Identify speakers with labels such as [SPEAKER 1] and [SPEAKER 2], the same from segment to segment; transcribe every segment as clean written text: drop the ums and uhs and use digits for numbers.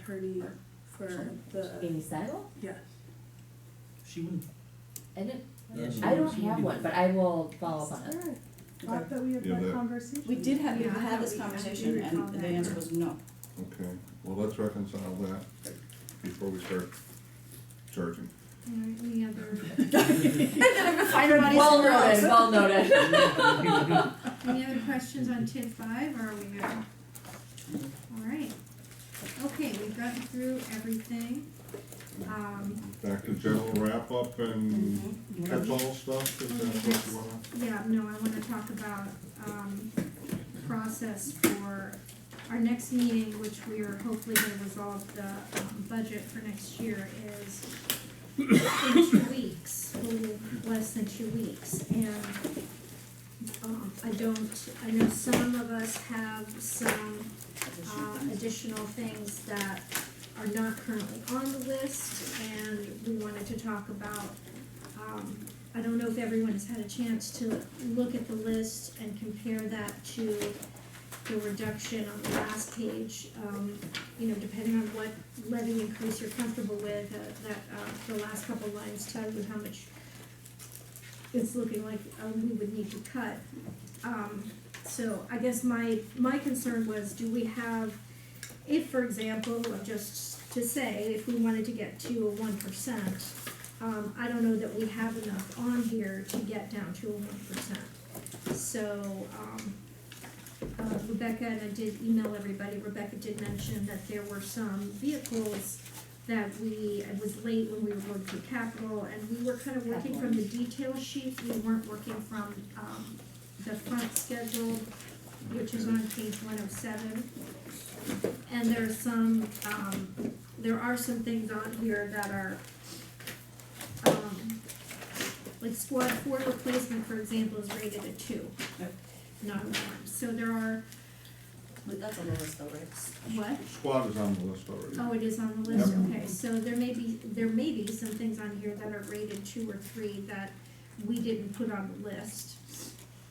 [SPEAKER 1] attorney for the,
[SPEAKER 2] Amy Seidel?
[SPEAKER 1] yes.
[SPEAKER 3] She wouldn't.
[SPEAKER 2] I didn't,
[SPEAKER 3] Yeah, she
[SPEAKER 2] I don't
[SPEAKER 3] wouldn't.
[SPEAKER 2] have one, but I will follow up on it.
[SPEAKER 1] Alright, I thought we had
[SPEAKER 4] Yeah,
[SPEAKER 1] that
[SPEAKER 4] that-
[SPEAKER 1] conversation.
[SPEAKER 5] We did have,
[SPEAKER 1] Yeah,
[SPEAKER 5] we
[SPEAKER 1] I
[SPEAKER 5] had
[SPEAKER 1] thought
[SPEAKER 5] this
[SPEAKER 1] we- I
[SPEAKER 5] conversation
[SPEAKER 1] do recall
[SPEAKER 5] and the
[SPEAKER 1] that.
[SPEAKER 5] answer was no.
[SPEAKER 4] Okay, well, let's reconcile that before we start charging.
[SPEAKER 1] Alright, any other,
[SPEAKER 5] And then I'm gonna find her money
[SPEAKER 2] Well
[SPEAKER 5] somewhere else.
[SPEAKER 2] noted, well noted.
[SPEAKER 6] Any other questions on TID 5, or are we good? Alright, okay, we've gotten through everything.
[SPEAKER 4] Back to general wrap-up and
[SPEAKER 5] Mhm.
[SPEAKER 4] catch-all stuff, if that's what you wanna.
[SPEAKER 6] Yeah, no, I wanna talk about, process for our next meeting, which we are hopefully gonna resolve the, budget for next year is in 2 weeks, a little less than 2 weeks, and, I know some of us have some, additional things that are not currently on the list, and we wanted to talk about, I don't know if everyone has had a chance to look at the list and compare that to the reduction on the last page. Depending on what levy increase you're comfortable with, the last couple lines tell you how much it's looking like we would need to cut. So I guess my concern was, do we have, if, for example, just to say, if we wanted to get to a 1%, I don't know that we have enough on here to get down to a 1%. So, Rebecca, and I did email everybody, Rebecca did mention that there were some vehicles that it was late when we were going through capital, and we were kind of working from the detail sheet, we weren't working from, the front schedule, which is on page 107. And there's some, there are some things on here that are, like squad 4 replacement, for example, is rated a 2,
[SPEAKER 5] Yep.
[SPEAKER 6] not a 1. So there are,
[SPEAKER 5] But that's on the list though, right?
[SPEAKER 6] what?
[SPEAKER 4] Squad is on the list already.
[SPEAKER 6] Oh, it is on the list,
[SPEAKER 4] Yep.
[SPEAKER 6] okay, so there may be some things on here that are rated 2 or 3 that we didn't put on the list,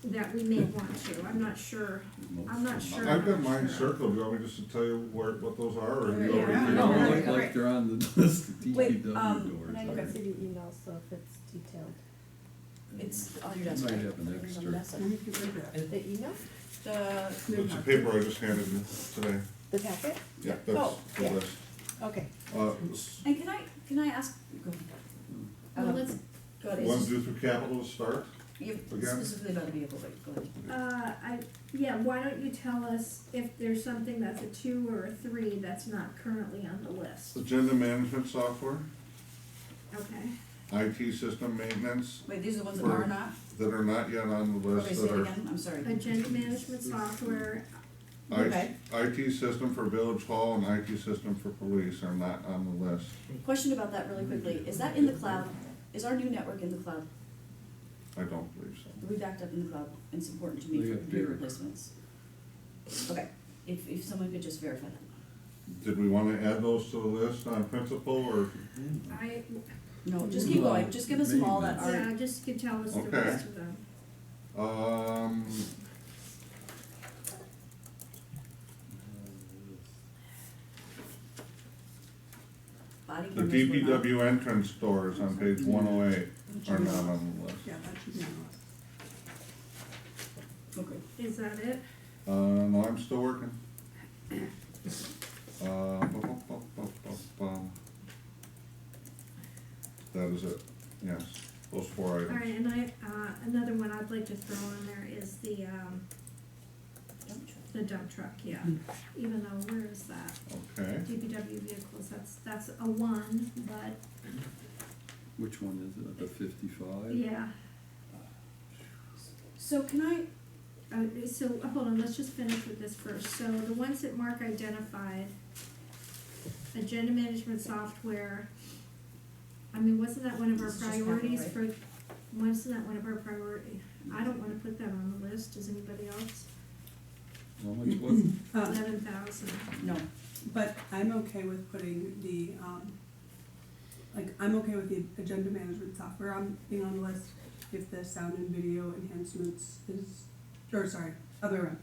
[SPEAKER 6] that we may want to, I'm not sure.
[SPEAKER 4] I've got mine circled, do you want me just to tell you what those are, or you
[SPEAKER 5] Yeah.
[SPEAKER 4] already?
[SPEAKER 6] Yeah.
[SPEAKER 7] No,
[SPEAKER 6] Yeah.
[SPEAKER 7] like they're on the list, the
[SPEAKER 5] Wait,
[SPEAKER 7] DPW doors.
[SPEAKER 5] can I
[SPEAKER 1] I
[SPEAKER 5] look
[SPEAKER 1] can see the email, so if it's detailed.
[SPEAKER 5] It's on your desk,
[SPEAKER 7] Might
[SPEAKER 5] right?
[SPEAKER 7] have an
[SPEAKER 5] Everything's on the desk.
[SPEAKER 1] Let me give her that.
[SPEAKER 2] The email?
[SPEAKER 4] It's a paper I just handed you today.
[SPEAKER 1] The packet?
[SPEAKER 4] Yeah,
[SPEAKER 5] Oh,
[SPEAKER 4] that's the
[SPEAKER 1] yeah.
[SPEAKER 4] list.
[SPEAKER 1] Okay.
[SPEAKER 5] And can I ask, go
[SPEAKER 6] Well,
[SPEAKER 5] ahead.
[SPEAKER 6] let's,
[SPEAKER 5] Go ahead.
[SPEAKER 4] Want to do through capital to start?
[SPEAKER 5] You
[SPEAKER 4] again?
[SPEAKER 5] specifically about the vehicle, but go ahead.
[SPEAKER 6] why don't you tell us if there's something that's a 2 or a 3 that's not currently on the list?
[SPEAKER 4] Agenda management software,
[SPEAKER 6] Okay,
[SPEAKER 4] IT system maintenance,
[SPEAKER 5] Wait, these are the ones that
[SPEAKER 4] For-
[SPEAKER 5] are not?
[SPEAKER 4] that are not yet on the
[SPEAKER 5] Okay,
[SPEAKER 4] list,
[SPEAKER 5] say
[SPEAKER 4] that
[SPEAKER 5] it
[SPEAKER 4] are
[SPEAKER 5] again, I'm sorry.
[SPEAKER 6] agenda management software,
[SPEAKER 5] Okay.
[SPEAKER 4] IT system for village hall and IT system for police are not on the list.
[SPEAKER 5] Question about that really quickly, is that in the cloud? Is our new network in the cloud?
[SPEAKER 4] I don't believe so.
[SPEAKER 5] We backed up in the cloud, it's important to me
[SPEAKER 7] We
[SPEAKER 5] for
[SPEAKER 7] got
[SPEAKER 5] computer
[SPEAKER 7] bigger.
[SPEAKER 5] replacements. Okay, if someone could just verify that.
[SPEAKER 4] Did we want to add those to the list on principle, or?
[SPEAKER 5] No, just keep going, just give us them all that
[SPEAKER 6] yeah,
[SPEAKER 5] are,
[SPEAKER 6] just could tell us the
[SPEAKER 4] Okay.
[SPEAKER 6] rest of them.
[SPEAKER 5] body
[SPEAKER 4] The
[SPEAKER 5] cameras were not.
[SPEAKER 4] DPW entrance doors on page 108 are not on the list.
[SPEAKER 1] Yeah, that should be on
[SPEAKER 5] Okay.
[SPEAKER 6] Is that it?
[SPEAKER 4] No, I'm still working. Bum, bum. That is it, yes, those 4 items.
[SPEAKER 6] All right, and another one I'd like to throw on there is the dump truck, yeah. Even though, where is that?
[SPEAKER 4] Okay,
[SPEAKER 6] DPW vehicles, that's a 1, but,
[SPEAKER 7] Which one is it, the 55?
[SPEAKER 6] yeah.
[SPEAKER 5] So can I,
[SPEAKER 6] Hold on, let's just finish with this first. So the ones that Mark identified, agenda management software, I mean, wasn't that one of our
[SPEAKER 5] This is just capital,
[SPEAKER 6] priorities
[SPEAKER 5] right?
[SPEAKER 6] for, wasn't that one of our priority? I don't wanna put that on the list, does anybody else?
[SPEAKER 7] How much was it?
[SPEAKER 1] that.
[SPEAKER 6] 11,000.
[SPEAKER 5] no,
[SPEAKER 1] But I'm okay with putting the, I'm okay with the agenda management software being on the list if the sound and video enhancements is, or sorry, other way around.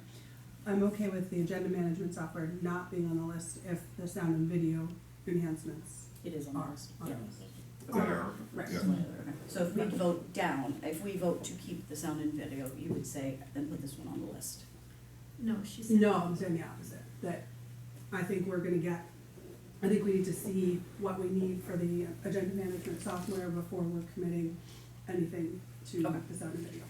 [SPEAKER 1] I'm okay with the agenda management software not being on the list if the sound and video enhancements
[SPEAKER 5] It is on the
[SPEAKER 1] are
[SPEAKER 5] list,
[SPEAKER 1] on
[SPEAKER 5] yeah.
[SPEAKER 1] the list.
[SPEAKER 4] They are,
[SPEAKER 1] Right.
[SPEAKER 4] yeah.
[SPEAKER 5] Okay. So if we vote down, if we vote to keep the sound and video, you would say, then put this one on the list.
[SPEAKER 6] No, she said.
[SPEAKER 1] No, I'm saying the opposite, that I think we're gonna get, I think we need to see what we need for the agenda management software before we're committing anything to
[SPEAKER 5] Okay.
[SPEAKER 1] the sound and video.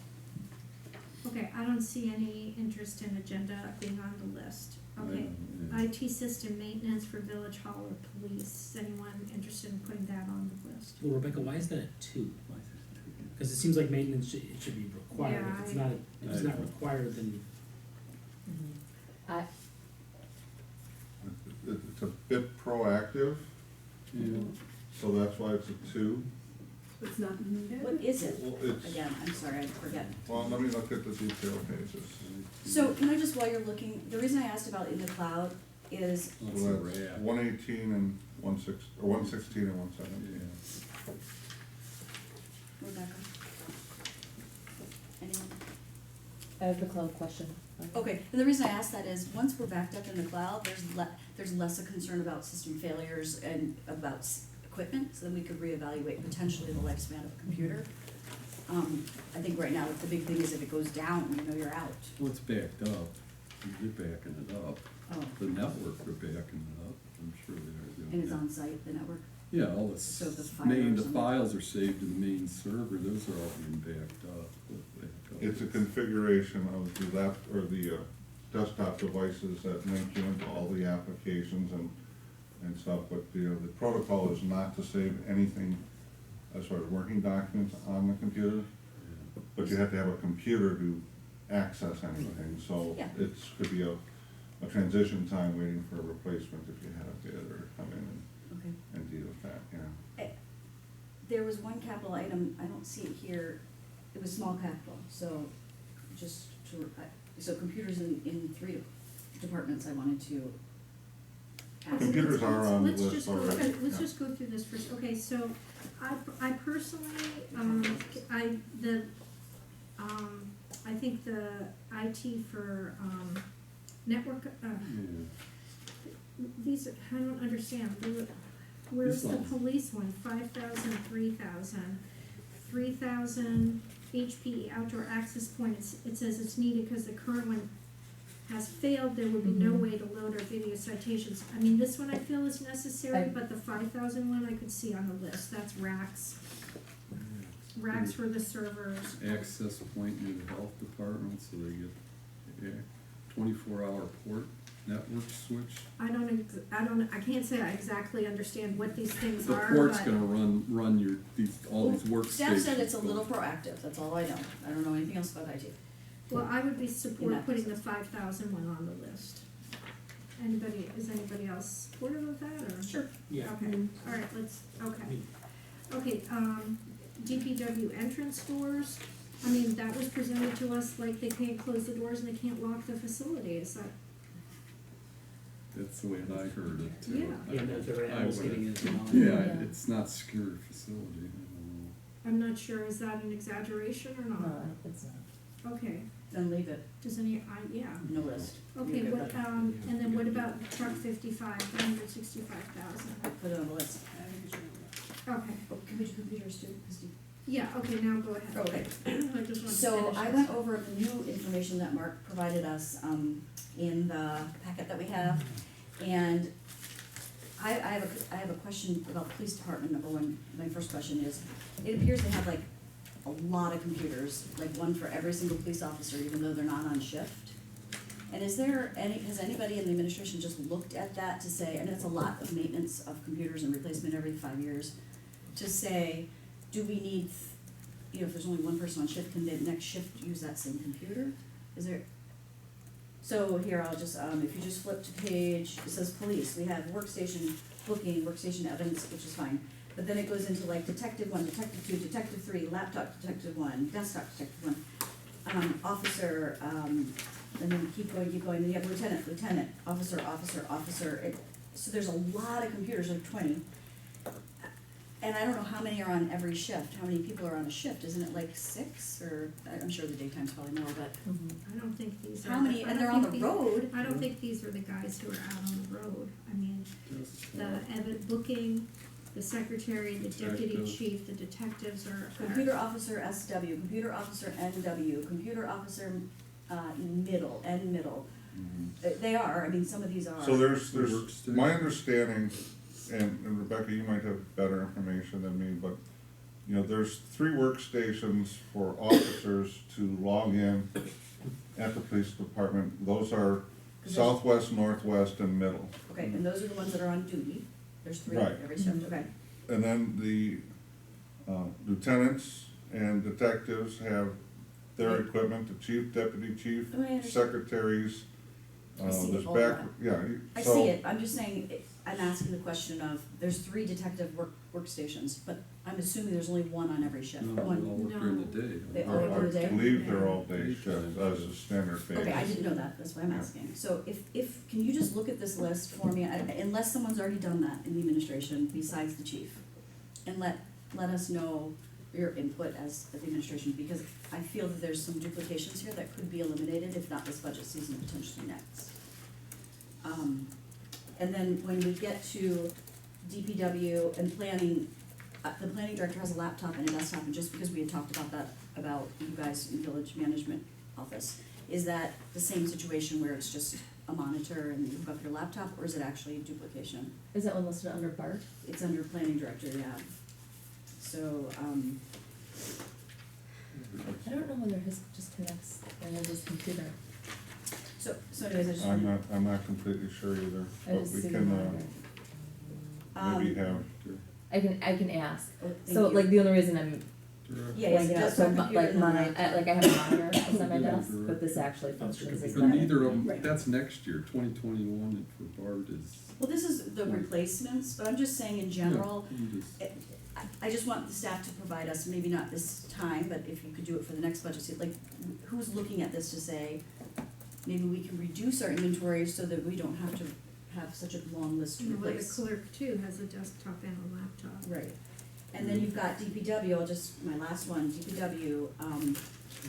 [SPEAKER 6] Okay, I don't see any interest in agenda being on the list. Okay,
[SPEAKER 7] Yeah.
[SPEAKER 6] IT system maintenance for village hall or police, anyone interested in putting that on the list?
[SPEAKER 3] Well, Rebecca, why is that at 2?
[SPEAKER 7] Why is it-
[SPEAKER 3] Because it seems like maintenance should, it should be required.
[SPEAKER 6] Yeah,
[SPEAKER 3] If it's not, if it's not
[SPEAKER 7] I-
[SPEAKER 3] required, then
[SPEAKER 2] I,
[SPEAKER 4] It's a bit proactive,
[SPEAKER 7] Yeah,
[SPEAKER 4] so that's why it's a 2.
[SPEAKER 1] It's not needed.
[SPEAKER 5] What is it?
[SPEAKER 4] Well, it's,
[SPEAKER 5] Again, I'm sorry, I forget.
[SPEAKER 4] well, let me look at the detail pages.
[SPEAKER 5] So can I just, while you're looking, the reason I asked about in the cloud is,
[SPEAKER 7] That's a
[SPEAKER 4] So that's
[SPEAKER 7] wrap.
[SPEAKER 4] 118 and 116 and 117.
[SPEAKER 7] Yeah.
[SPEAKER 5] Rebecca? Anyone?
[SPEAKER 2] I have the cloud question.
[SPEAKER 5] Okay, and the reason I ask that is, once we're backed up in the cloud, there's less a concern about system failures and about equipment, so then we could reevaluate potentially the lifespan of a computer. I think right now, the big thing is if it goes down, you know you're out.
[SPEAKER 7] Well, it's backed up. They're backing it up.
[SPEAKER 5] Oh,
[SPEAKER 7] The network, they're backing it up. I'm sure they are doing
[SPEAKER 5] and it's
[SPEAKER 7] that.
[SPEAKER 5] on site, the network?
[SPEAKER 7] Yeah, all the
[SPEAKER 5] So the
[SPEAKER 7] the
[SPEAKER 5] files and-
[SPEAKER 7] files are saved in the main server, those are all being backed up.
[SPEAKER 4] It's a configuration of the or the desktop devices that link you into all the applications and stuff, but the protocol is not to save anything as far as working documents on the computer,
[SPEAKER 7] Yeah.
[SPEAKER 4] but you have to have a computer to access anything, so
[SPEAKER 5] Yeah.
[SPEAKER 4] it's, could be a transition time waiting for a replacement if you had a bid or come in
[SPEAKER 5] Okay.
[SPEAKER 4] and deal with that, yeah.
[SPEAKER 5] There was one capital item, I don't see it here, it was small capital, so just to, so computers in 3 departments I wanted to ask.
[SPEAKER 4] Computers are on the
[SPEAKER 6] Let's
[SPEAKER 4] list
[SPEAKER 6] just go-
[SPEAKER 4] already,
[SPEAKER 6] okay, let's
[SPEAKER 4] yeah.
[SPEAKER 6] just go through this first. Okay, so I personally, I think the IT for, network,
[SPEAKER 7] Yeah.
[SPEAKER 6] these, I don't understand. Where's
[SPEAKER 7] This
[SPEAKER 6] the
[SPEAKER 7] one's-
[SPEAKER 6] police one? 5,000, 3,000. 3,000 HPE outdoor access points. It says it's needed because the current one has failed. There would be no
[SPEAKER 2] Mhm.
[SPEAKER 6] way to load our video citations. I mean, this one I feel is necessary,
[SPEAKER 2] I-
[SPEAKER 6] but the 5,000 one I could see on the list. That's racks. Racks for the servers.
[SPEAKER 7] Access point in the health department, so they get a 24-hour port network switch.
[SPEAKER 6] I can't say I exactly understand what these things
[SPEAKER 7] The
[SPEAKER 6] are,
[SPEAKER 7] port's
[SPEAKER 6] but
[SPEAKER 7] gonna run your, all these workstations.
[SPEAKER 5] Staff said it's a little proactive, that's all I know. I don't know anything else about IT.
[SPEAKER 6] well, I would be support
[SPEAKER 5] that
[SPEAKER 6] putting the
[SPEAKER 5] sense.
[SPEAKER 6] 5,000 one on the list. Is anybody else supportive of that, or?
[SPEAKER 5] Sure.
[SPEAKER 3] yeah.
[SPEAKER 6] Okay, all right, okay, DPW entrance doors, I mean, that was presented to us like they can't close the doors and they can't lock the facility, is that,
[SPEAKER 7] That's the way that I heard it too.
[SPEAKER 6] Yeah.
[SPEAKER 3] Yeah, that's the way I was getting it.
[SPEAKER 7] Yeah,
[SPEAKER 2] Yeah.
[SPEAKER 7] it's not secure facility, I don't
[SPEAKER 6] I'm not sure, is that an exaggeration or not?
[SPEAKER 2] No, it's not.
[SPEAKER 6] Okay,
[SPEAKER 5] Then leave it,
[SPEAKER 6] does yeah,
[SPEAKER 5] no list.
[SPEAKER 6] okay,
[SPEAKER 5] You're good
[SPEAKER 6] what,
[SPEAKER 5] with it.
[SPEAKER 6] and then what about truck 55, 165,000?
[SPEAKER 5] Put it on the list.
[SPEAKER 6] Okay,
[SPEAKER 5] Oh, can we do computers too, Christie?
[SPEAKER 6] yeah, okay, now go ahead.
[SPEAKER 5] Okay.
[SPEAKER 6] I just wanted to
[SPEAKER 5] So
[SPEAKER 6] finish
[SPEAKER 5] I
[SPEAKER 6] this.
[SPEAKER 5] went over the new information that Mark provided us, in the packet that we have. And I have a question about the police department, number one. My first question is, it appears they have like a lot of computers, like one for every single police officer, even though they're not on shift. And has anybody in the administration just looked at that to say, and it's a lot of maintenance of computers and replacement every 5 years, to say, do we need, if there's only one person on shift, can the next shift use that same computer? Is there, so here, I'll just, if you just flip to page, it says police, we have workstation booking, workstation evidence, which is fine. But then it goes into like detective 1, detective 2, detective 3, laptop detective 1, desktop detective 1, officer, and then keep going, then you have lieutenant, officer. So there's a lot of computers, like 20. And I don't know how many are on every shift, how many people are on a shift, isn't it like 6, or, I'm sure the daytime's probably more, but
[SPEAKER 6] I don't think these are.
[SPEAKER 5] how many,
[SPEAKER 6] I
[SPEAKER 5] and
[SPEAKER 6] don't
[SPEAKER 5] they're on the
[SPEAKER 6] think
[SPEAKER 5] road?
[SPEAKER 6] I don't think these are the guys who are out on the road. I mean, the event booking, the secretary, the deputy
[SPEAKER 7] Detectives.
[SPEAKER 6] chief, the detectives are.
[SPEAKER 5] Computer officer SW, computer officer NW, computer officer, middle, N middle. They are, I mean, some of these are.
[SPEAKER 4] So there's,
[SPEAKER 7] Workstation.
[SPEAKER 4] my understanding, and Rebecca, you might have better information than me, but, you know, there's 3 workstations for officers to log in at the police department. Those are southwest, northwest, and middle.
[SPEAKER 5] Okay, and those are the ones that are on duty, there's 3
[SPEAKER 4] Right.
[SPEAKER 5] every shift, okay.
[SPEAKER 4] And then the lieutenants and detectives have their
[SPEAKER 5] Yeah.
[SPEAKER 4] equipment, the chief, deputy chief,
[SPEAKER 5] Oh, I understand.
[SPEAKER 4] secretaries.
[SPEAKER 5] I see
[SPEAKER 4] There's
[SPEAKER 5] all
[SPEAKER 4] back,
[SPEAKER 5] that.
[SPEAKER 4] yeah,
[SPEAKER 5] I
[SPEAKER 4] so.
[SPEAKER 5] see it, I'm just saying, I'm asking the question of, there's 3 detective workstations, but I'm assuming there's only 1 on every shift,
[SPEAKER 7] No, they all
[SPEAKER 5] one.
[SPEAKER 7] work during the day.
[SPEAKER 5] They all work during the day?
[SPEAKER 4] I believe they're all day shifts as a standard basis.
[SPEAKER 5] Okay, I didn't know that, that's why I'm asking. So if, can you just look at this list for me, unless someone's already done that in the administration besides the chief? And let us know your input as the administration, because I feel that there's some duplications here that could be eliminated, if not this budget season, potentially next. And then when we get to DPW and planning, the planning director has a laptop and a desktop, and just because we had talked about that, about you guys in village management office, is that the same situation where it's just a monitor and you hook up your laptop, or is it actually duplication?
[SPEAKER 2] Is that one listed under Bart?
[SPEAKER 5] It's under planning director, yeah. So,
[SPEAKER 2] I don't know whether his just connects via his computer.
[SPEAKER 5] so anyways, I just
[SPEAKER 4] I'm
[SPEAKER 5] wanted,
[SPEAKER 4] not completely sure either,
[SPEAKER 2] I
[SPEAKER 4] but
[SPEAKER 2] just
[SPEAKER 4] we
[SPEAKER 2] see the
[SPEAKER 4] can,
[SPEAKER 2] monitor.
[SPEAKER 4] maybe have,
[SPEAKER 2] I can ask.
[SPEAKER 5] oh, thank
[SPEAKER 2] So
[SPEAKER 5] you.
[SPEAKER 2] like the only reason I'm
[SPEAKER 5] Yeah, yes,
[SPEAKER 2] pointing
[SPEAKER 5] it
[SPEAKER 2] it out,
[SPEAKER 5] does
[SPEAKER 2] so
[SPEAKER 5] have a computer
[SPEAKER 2] like
[SPEAKER 5] and then
[SPEAKER 2] mine,
[SPEAKER 5] laptop.
[SPEAKER 2] like I have a monitor that's on my
[SPEAKER 7] Yeah.
[SPEAKER 2] desk, but this actually functions as
[SPEAKER 7] But neither of them,
[SPEAKER 5] Right.
[SPEAKER 7] that's next year, 2021, and for Bart is.
[SPEAKER 5] Well, this is the replacements, but I'm just saying in general,
[SPEAKER 7] Yeah, you just-
[SPEAKER 5] I just want the staff to provide us, maybe not this time, but if you could do it for the next budget season, like, who's looking at this to say, maybe we can reduce our inventory so that we don't have to have such a long list to
[SPEAKER 6] You know, like the
[SPEAKER 5] replace.
[SPEAKER 6] clerk too has a desktop and a laptop.
[SPEAKER 5] Right, and then you've got DPW, my last one, DPW,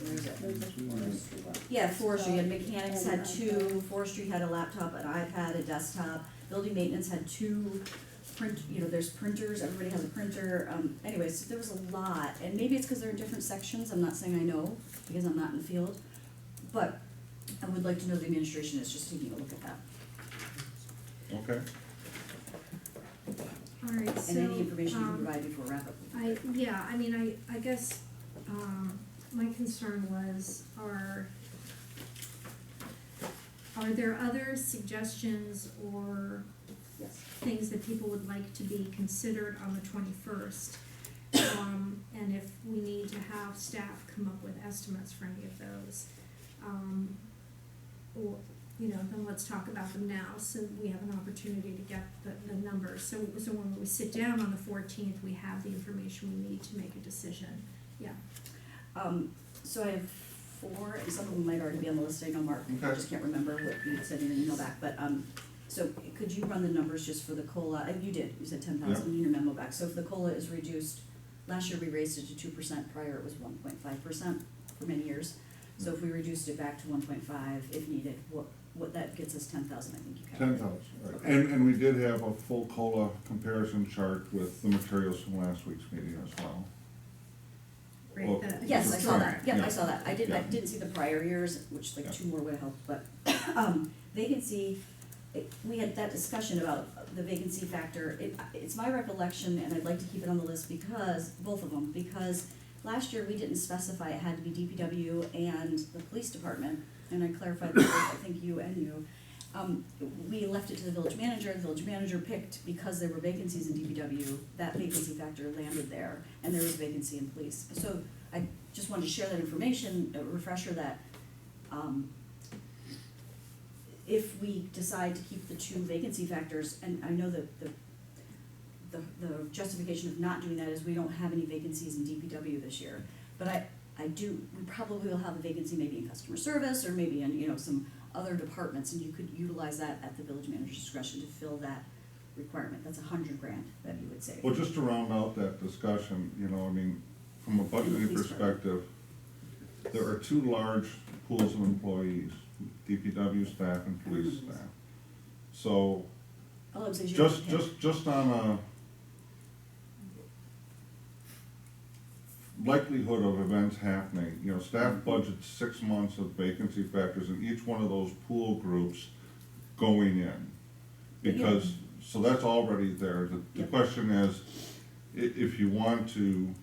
[SPEAKER 5] where is it? Yeah, forestry, and mechanics had 2, forestry had a laptop, an iPad, a desktop, building maintenance had 2, there's printers, everybody has a printer, anyways, there was a lot, and maybe it's because they're in different sections, I'm not saying I know, because I'm not in the field, but I would like to know the administration is just taking a look at that,
[SPEAKER 4] okay,
[SPEAKER 6] Alright, so,
[SPEAKER 5] and any information you can provide before wrap up.
[SPEAKER 6] I guess, my concern was, are there other suggestions or
[SPEAKER 5] Yes.
[SPEAKER 6] things that people would like to be considered on the 21st? And if we need to have staff come up with estimates for any of those, or, then let's talk about them now, so we have an opportunity to get the numbers. So when we sit down on the 14th, we have the information we need to make a decision, yeah.
[SPEAKER 5] So I have 4, and some of them might already be on the list, I know Mark, I
[SPEAKER 4] Okay.
[SPEAKER 5] just can't remember what you said in an email back, but, so could you run the numbers just for the COLA, you did, you said 10,000 in your memo back, so if the COLA is reduced, last year we raised it to 2%, prior it was 1.5% for many years, so if we reduced it back to 1.5 if needed, what that gets us 10,000, I think you covered.
[SPEAKER 4] 10,000, right.
[SPEAKER 5] Okay.
[SPEAKER 4] And we did have a full COLA comparison chart with the materials from last week's meeting as well.
[SPEAKER 6] Right,
[SPEAKER 4] Well,
[SPEAKER 6] the-
[SPEAKER 5] Yes, I saw that, yep,
[SPEAKER 4] Yeah.
[SPEAKER 5] I saw that, I
[SPEAKER 4] Yeah.
[SPEAKER 5] didn't see the prior years, which like
[SPEAKER 4] Yeah.
[SPEAKER 5] 2 more would have helped, but, vacancy, we had that discussion about the vacancy factor, it's my recollection, and I'd like to keep it on the list because, both of them, because last year we didn't specify it had to be DPW and the police department, and I clarified that, I think you and you. We left it to the village manager picked, because there were vacancies in DPW, that vacancy factor landed there, and there was vacancy in police. So I just wanted to share that information, a refresher that, if we decide to keep the 2 vacancy factors, and I know that the justification of not doing that is we don't have any vacancies in DPW this year, but we probably will have a vacancy maybe in customer service, or maybe in, some other departments, and you could utilize that at the village manager's discretion to fill that requirement, that's $100,000 that you would save.
[SPEAKER 4] Well, just to round out that discussion, you know, I mean, from a budgeting
[SPEAKER 5] Police department.
[SPEAKER 4] perspective, there are two large pools of employees, DPW staff and police
[SPEAKER 5] Mhm.
[SPEAKER 4] staff. So,
[SPEAKER 5] All I'm saying is you
[SPEAKER 4] just,
[SPEAKER 5] have to pay.
[SPEAKER 4] just on a likelihood of events happening, you know, staff budgets 6 months of vacancy factors in each one of those pool groups going in. Because, so that's already there. The
[SPEAKER 5] Yep.
[SPEAKER 4] question is, if you want to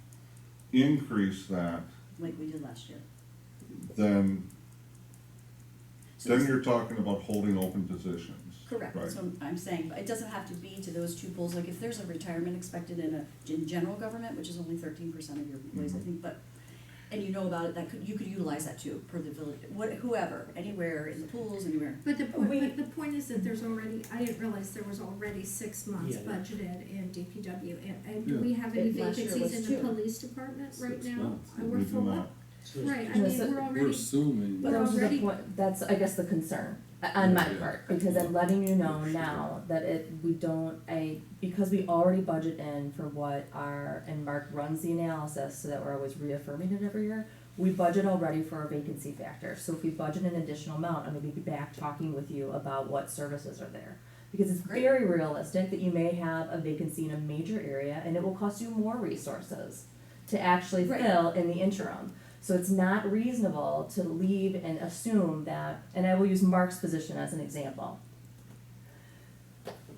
[SPEAKER 4] increase that,
[SPEAKER 5] Like we did last year.
[SPEAKER 4] then,
[SPEAKER 5] So
[SPEAKER 4] then
[SPEAKER 5] this-
[SPEAKER 4] you're talking about holding open positions.
[SPEAKER 5] Correct,
[SPEAKER 4] Right.
[SPEAKER 5] that's what I'm saying, but it doesn't have to be to those two pools, like if there's a retirement expected in general government, which is only 13% of your employees, I
[SPEAKER 4] Mhm.
[SPEAKER 5] think, but, and you know about it, you could utilize that too, per the village, whoever, anywhere, in the pools, anywhere.
[SPEAKER 6] But the point is that there's already, I didn't realize there was already 6 months
[SPEAKER 3] Yeah.
[SPEAKER 6] budgeted in DPW, and do
[SPEAKER 7] Yeah.
[SPEAKER 6] we have any
[SPEAKER 5] Last year
[SPEAKER 6] vacancies
[SPEAKER 5] was
[SPEAKER 6] in the
[SPEAKER 5] two.
[SPEAKER 6] police department right
[SPEAKER 7] 6
[SPEAKER 6] now?
[SPEAKER 7] months.
[SPEAKER 6] We're
[SPEAKER 4] We do
[SPEAKER 6] full
[SPEAKER 4] not.
[SPEAKER 6] up,
[SPEAKER 3] So
[SPEAKER 6] right, I
[SPEAKER 2] Yeah,
[SPEAKER 6] mean,
[SPEAKER 2] so-
[SPEAKER 6] we're
[SPEAKER 7] We're
[SPEAKER 6] already,
[SPEAKER 7] assuming.
[SPEAKER 6] But
[SPEAKER 2] Those are the
[SPEAKER 6] already-
[SPEAKER 2] point, that's, I guess, the concern, on my
[SPEAKER 7] Yeah.
[SPEAKER 2] part, because I'm letting you know now that we don't, because we already budget in for what and Mark runs the analysis, so that we're always reaffirming it every year, we budget already for our vacancy factor, so if we budget an additional amount, I'm gonna be back talking with you about what services are there. Because it's
[SPEAKER 5] Great.
[SPEAKER 2] very realistic that you may have a vacancy in a major area, and it will cost you more resources to actually
[SPEAKER 5] Right.
[SPEAKER 2] fill in the interim. So it's not reasonable to leave and assume that, and I will use Mark's position as an example.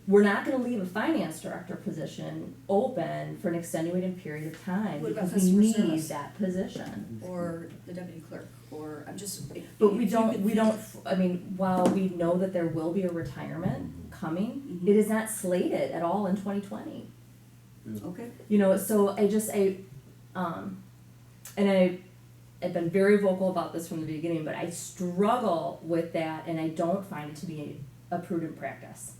[SPEAKER 2] We're not gonna leave a finance director position open for an extenuating period of time
[SPEAKER 5] What about
[SPEAKER 2] because we
[SPEAKER 5] customer
[SPEAKER 2] need
[SPEAKER 5] service?
[SPEAKER 2] that position.
[SPEAKER 5] Or the deputy clerk, or I'm just.
[SPEAKER 2] But we
[SPEAKER 5] if you
[SPEAKER 2] don't,
[SPEAKER 5] could
[SPEAKER 2] we
[SPEAKER 5] think-
[SPEAKER 2] don't, I mean, while we know that there will be a retirement coming,
[SPEAKER 5] Mhm.
[SPEAKER 2] it is not slated at all in 2020.
[SPEAKER 5] Okay,
[SPEAKER 2] You know, so I've been very vocal about this from the beginning, but I struggle with that and I don't find it to be a prudent practice.